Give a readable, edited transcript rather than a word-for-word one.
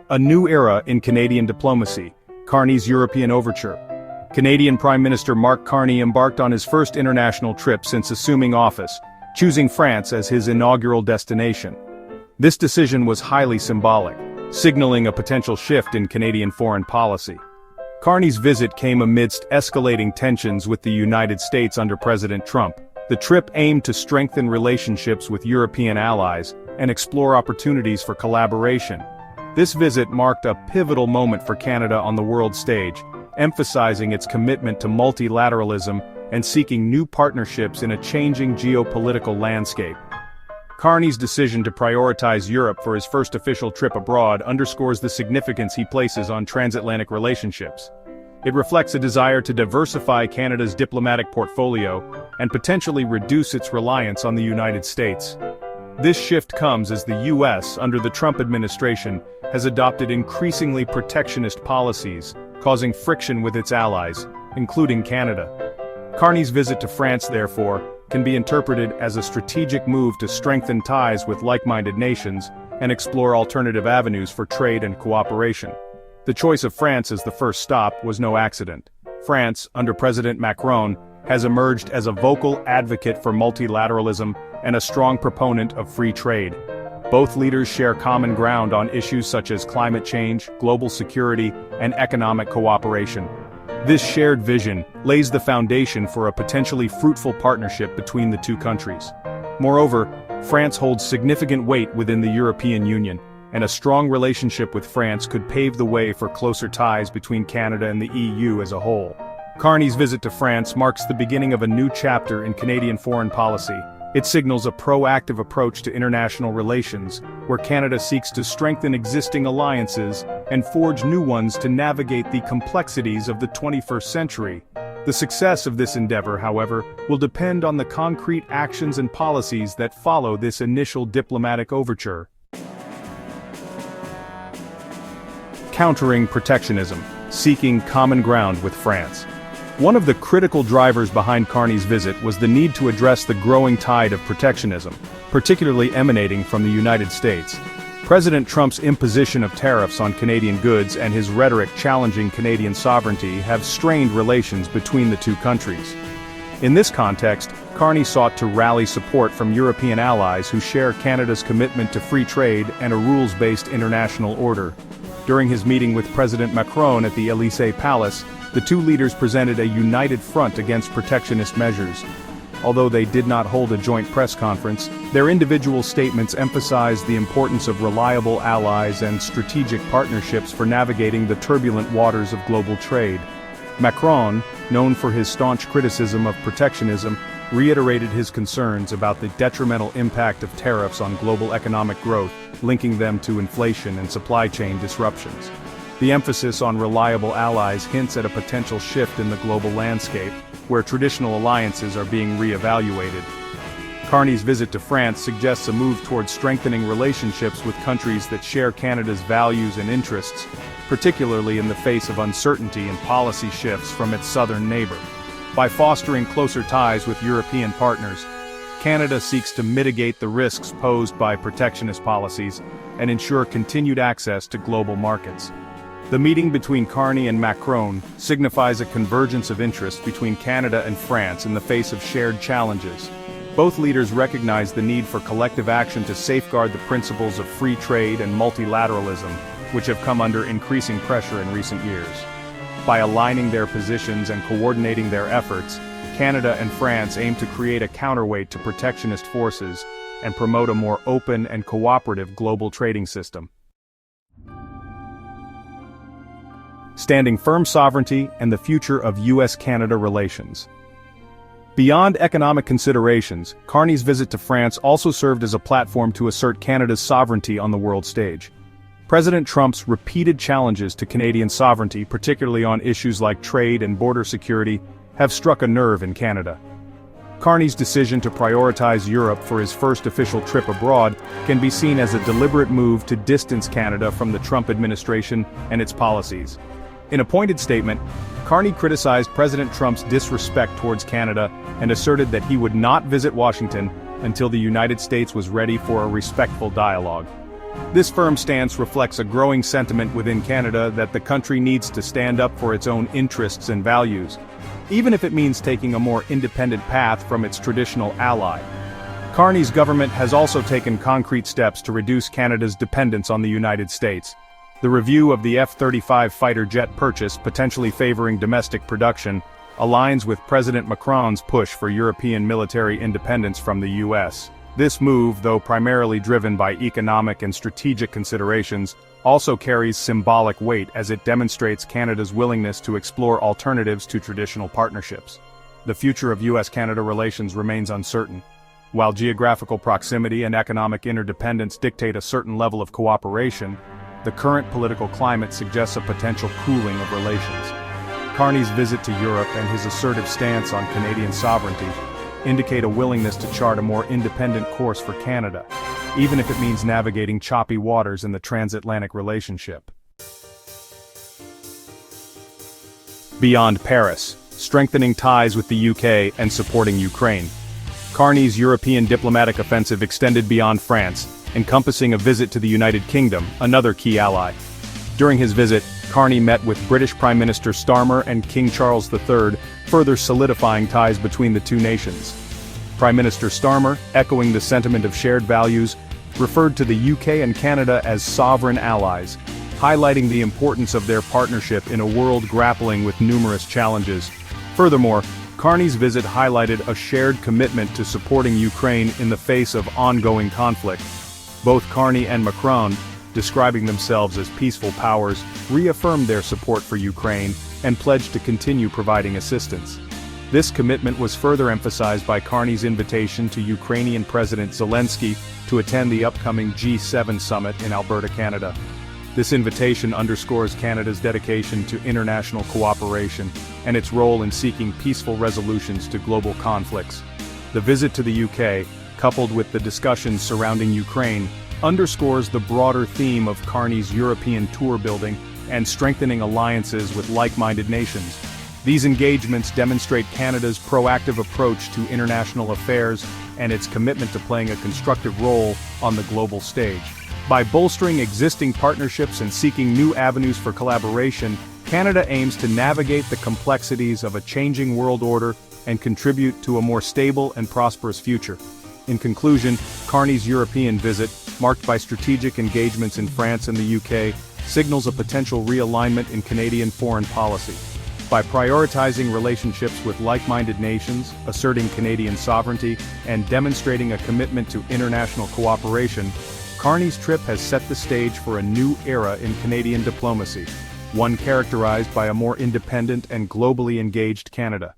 A new era in Canadian diplomacy, Carney's European Overture. Canadian Prime Minister Mark Carney embarked on his first international trip since assuming office, choosing France as his inaugural destination. This decision was highly symbolic, signaling a potential shift in Canadian foreign policy. Carney's visit came amidst escalating tensions with the United States under President Trump. The trip aimed to strengthen relationships with European allies and explore opportunities for collaboration. This visit marked a pivotal moment for Canada on the world stage, emphasizing its commitment to multilateralism and seeking new partnerships in a changing geopolitical landscape. Carney's decision to prioritize Europe for his first official trip abroad underscores the significance he places on transatlantic relationships. It reflects a desire to diversify Canada's diplomatic portfolio and potentially reduce its reliance on the United States. This shift comes as the U.S., under the Trump administration, has adopted increasingly protectionist policies, causing friction with its allies, including Canada. Carney's visit to France, therefore, can be interpreted as a strategic move to strengthen ties with like-minded nations and explore alternative avenues for trade and cooperation. The choice of France as the first stop was no accident. France, under President Macron, has emerged as a vocal advocate for multilateralism and a strong proponent of free trade. Both leaders share common ground on issues such as climate change, global security, and economic cooperation. This shared vision lays the foundation for a potentially fruitful partnership between the two countries. Moreover, France holds significant weight within the European Union, and a strong relationship with France could pave the way for closer ties between Canada and the EU as a whole. Carney's visit to France marks the beginning of a new chapter in Canadian foreign policy. It signals a proactive approach to international relations, where Canada seeks to strengthen existing alliances and forge new ones to navigate the complexities of the 21st century. The success of this endeavor, however, will depend on the concrete actions and policies that follow this initial diplomatic overture. Countering protectionism, seeking common ground with France. One of the critical drivers behind Carney's visit was the need to address the growing tide of protectionism, particularly emanating from the United States. President Trump's imposition of tariffs on Canadian goods and his rhetoric challenging Canadian sovereignty have strained relations between the two countries. In this context, Carney sought to rally support from European allies who share Canada's commitment to free trade and a rules-based international order. During his meeting with President Macron at the Élysée Palace, the two leaders presented a united front against protectionist measures. Although they did not hold a joint press conference, their individual statements emphasized the importance of reliable allies and strategic partnerships for navigating the turbulent waters of global trade. Macron, known for his staunch criticism of protectionism, reiterated his concerns about the detrimental impact of tariffs on global economic growth, linking them to inflation and supply chain disruptions. The emphasis on reliable allies hints at a potential shift in the global landscape, where traditional alliances are being re-evaluated. Carney's visit to France suggests a move towards strengthening relationships with countries that share Canada's values and interests, particularly in the face of uncertainty and policy shifts from its southern neighbor. By fostering closer ties with European partners, Canada seeks to mitigate the risks posed by protectionist policies and ensure continued access to global markets. The meeting between Carney and Macron signifies a convergence of interest between Canada and France in the face of shared challenges. Both leaders recognize the need for collective action to safeguard the principles of free trade and multilateralism, which have come under increasing pressure in recent years. By aligning their positions and coordinating their efforts, Canada and France aim to create a counterweight to protectionist forces and promote a more open and cooperative global trading system. Standing firm sovereignty and the future of U.S.-Canada relations. Beyond economic considerations, Carney's visit to France also served as a platform to assert Canada's sovereignty on the world stage. President Trump's repeated challenges to Canadian sovereignty, particularly on issues like trade and border security, have struck a nerve in Canada. Carney's decision to prioritize Europe for his first official trip abroad can be seen as a deliberate move to distance Canada from the Trump administration and its policies. In a pointed statement, Carney criticized President Trump's disrespect towards Canada and asserted that he would not visit Washington until the United States was ready for a respectful dialogue. This firm stance reflects a growing sentiment within Canada that the country needs to stand up for its own interests and values, even if it means taking a more independent path from its traditional ally. Carney's government has also taken concrete steps to reduce Canada's dependence on the United States. The review of the F-35 fighter jet purchase, potentially favoring domestic production, aligns with President Macron's push for European military independence from the US. This move, though primarily driven by economic and strategic considerations, also carries symbolic weight as it demonstrates Canada's willingness to explore alternatives to traditional partnerships. The future of US-Canada relations remains uncertain. While geographical proximity and economic interdependence dictate a certain level of cooperation, the current political climate suggests a potential cooling of relations. Carney's visit to Europe and his assertive stance on Canadian sovereignty indicate a willingness to chart a more independent course for Canada, even if it means navigating choppy waters in the transatlantic relationship. Beyond Paris, strengthening ties with the UK and supporting Ukraine. Carney's European diplomatic offensive extended beyond France, encompassing a visit to the United Kingdom, another key ally. During his visit, Carney met with British Prime Minister Starmer and King Charles III, further solidifying ties between the two nations. Prime Minister Starmer, echoing the sentiment of shared values, referred to the UK and Canada as sovereign allies, highlighting the importance of their partnership in a world grappling with numerous challenges. Furthermore, Carney's visit highlighted a shared commitment to supporting Ukraine in the face of ongoing conflict. Both Carney and Macron, describing themselves as peaceful powers, reaffirmed their support for Ukraine and pledged to continue providing assistance. This commitment was further emphasized by Carney's invitation to Ukrainian President Zelensky to attend the upcoming G7 summit in Alberta, Canada. This invitation underscores Canada's dedication to international cooperation and its role in seeking peaceful resolutions to global conflicts. The visit to the UK, coupled with the discussions surrounding Ukraine, underscores the broader theme of Carney's European tour building and strengthening alliances with like-minded nations. These engagements demonstrate Canada's proactive approach to international affairs and its commitment to playing a constructive role on the global stage. By bolstering existing partnerships and seeking new avenues for collaboration, Canada aims to navigate the complexities of a changing world order and contribute to a more stable and prosperous future. In conclusion, Carney's European visit, marked by strategic engagements in France and the UK, signals a potential realignment in Canadian foreign policy. By prioritizing relationships with like-minded nations, asserting Canadian sovereignty, and demonstrating a commitment to international cooperation, Carney's trip has set the stage for a new era in Canadian diplomacy, one characterized by a more independent and globally engaged Canada.